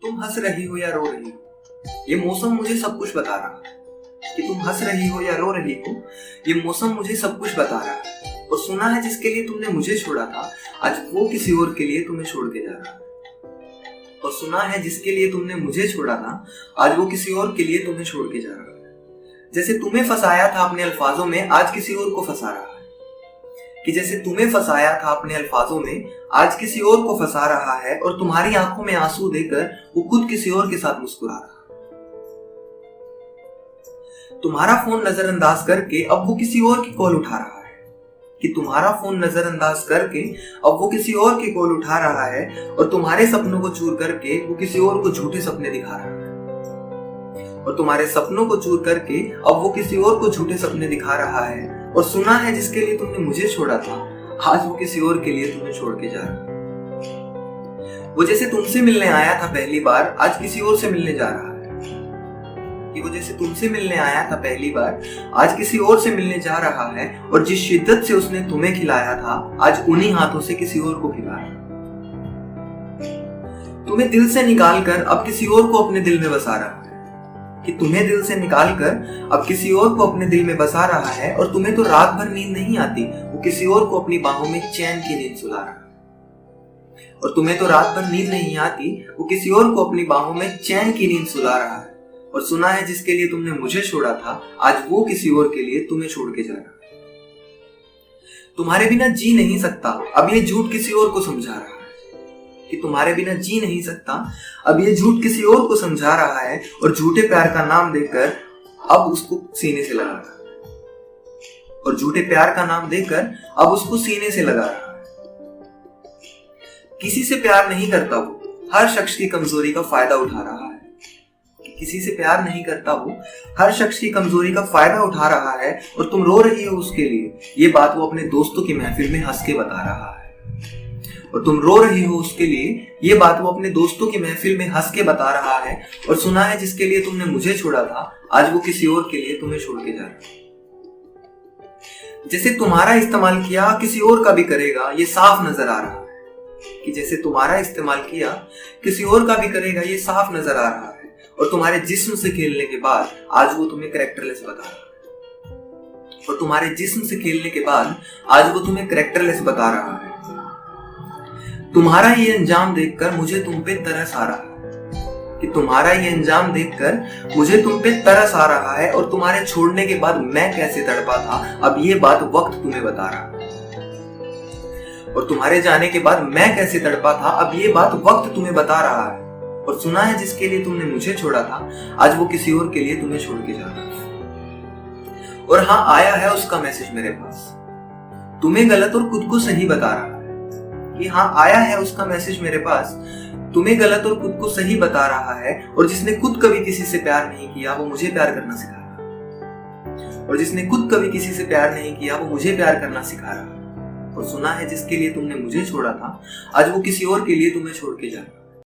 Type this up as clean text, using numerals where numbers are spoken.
तुम हंस रही हो या रो रही हो, ये मौसम मुझे सब कुछ बता रहा है। कि तुम हंस रही हो या रो रही हो, ये मौसम मुझे सब कुछ बता रहा है। और सुना है जिसके लिए तुमने मुझे छोड़ा था, आज वो किसी और के लिए तुम्हें छोड़ के जा रहा है। और सुना है जिसके लिए तुमने मुझे छोड़ा था, आज वो किसी और के लिए तुम्हें छोड़ के जा रहा है। जैसे तुम्हें फंसाया था अपने अल्फाजों में, आज किसी और को फंसा रहा है। कि जैसे तुम्हें फंसाया था अपने अल्फाजों में, आज किसी और को फंसा रहा है। और तुम्हारी आंखों में आंसू देकर वो खुद किसी और के साथ मुस्कुरा रहा है। तुम्हारा फोन नजरअंदाज करके अब वो किसी और की कॉल उठा रहा है। कि तुम्हारा फोन नजरअंदाज करके अब वो किसी और की कॉल उठा रहा है। और तुम्हारे सपनों को चूर करके वो किसी और को झूठे सपने दिखा रहा है। और तुम्हारे सपनों को चूर करके अब वो किसी और को झूठे सपने दिखा रहा है। और सुना है जिसके लिए तुमने मुझे छोड़ा था, आज वो किसी और के लिए तुम्हें छोड़ के जा रहा है। वो जैसे तुमसे मिलने आया था पहली बार, आज किसी और से मिलने जा रहा है। कि वो जैसे तुमसे मिलने आया था पहली बार, आज किसी और से मिलने जा रहा है। और जिस शिद्दत से उसने तुम्हें खिलाया था, आज उन्हीं हाथों से किसी और को खिला रहा है। तुम्हें दिल से निकाल कर अब किसी और को अपने दिल में बसा रहा है। कि तुम्हें दिल से निकाल कर अब किसी और को अपने दिल में बसा रहा है। और तुम्हें तो रात भर नींद नहीं आती, वो किसी और को अपनी बाहों में चैन की नींद सुला रहा है। और तुम्हें तो रात भर नींद नहीं आती, वो किसी और को अपनी बाहों में चैन की नींद सुला रहा है। और सुना है जिसके लिए तुमने मुझे छोड़ा था, आज वो किसी और के लिए तुम्हें छोड़ के जा रहा है। तुम्हारे बिना जी नहीं सकता, अब ये झूठ किसी और को समझा रहा है। कि तुम्हारे बिना जी नहीं सकता, अब ये झूठ किसी और को समझा रहा है। और झूठे प्यार का नाम देकर अब उसको सीने से लगा रहा है। और झूठे प्यार का नाम देकर अब उसको सीने से लगा रहा है। किसी से प्यार नहीं करता वो, हर शख्स की कमजोरी का फायदा उठा रहा है। किसी से प्यार नहीं करता वो, हर शख्स की कमजोरी का फायदा उठा रहा है। और तुम रो रही हो उसके लिए, ये बात वो अपने दोस्तों की महफिल में हंस के बता रहा है। और तुम रो रही हो उसके लिए, ये बात वो अपने दोस्तों की महफिल में हंस के बता रहा है। और सुना है जिसके लिए तुमने मुझे छोड़ा था, आज वो किसी और के लिए तुम्हें छोड़ के जा रहा है। जैसे तुम्हारा इस्तेमाल किया किसी और का भी करेगा, ये साफ नजर आ रहा है। कि जैसे तुम्हारा इस्तेमाल किया किसी और का भी करेगा, ये साफ नजर आ रहा है। और तुम्हारे जिस्म से खेलने के बाद आज वो तुम्हें कैरेक्टरलेस बता रहा है। और तुम्हारे जिस्म से खेलने के बाद आज वो तुम्हें कैरेक्टरलेस बता रहा है। तुम्हारा ये अंजाम देखकर मुझे तुम पे तरस आ रहा है। कि तुम्हारा ये अंजाम देखकर मुझे तुम पे तरस आ रहा है। और तुम्हारे छोड़ने के बाद मैं कैसे तड़पा था, अब ये बात वक्त तुम्हें बता रहा है। और तुम्हारे जाने के बाद मैं कैसे तड़पा था, अब ये बात वक्त तुम्हें बता रहा है। और सुना है जिसके लिए तुमने मुझे छोड़ा था, आज वो किसी और के लिए तुम्हें छोड़ के जा रहा है। और हाँ, आया है उसका मैसेज मेरे पास, तुम्हें गलत और खुद को सही बता रहा है। कि हाँ, आया है उसका मैसेज मेरे पास, तुम्हें गलत और खुद को सही बता रहा है। और जिसने खुद कभी किसी से प्यार नहीं किया, वो मुझे प्यार करना सिखा रहा है। और जिसने खुद कभी किसी से प्यार नहीं किया, वो मुझे प्यार करना सिखा रहा है। और सुना है जिसके लिए तुमने मुझे छोड़ा था, आज वो किसी और के लिए तुम्हें छोड़ के जा रहा है।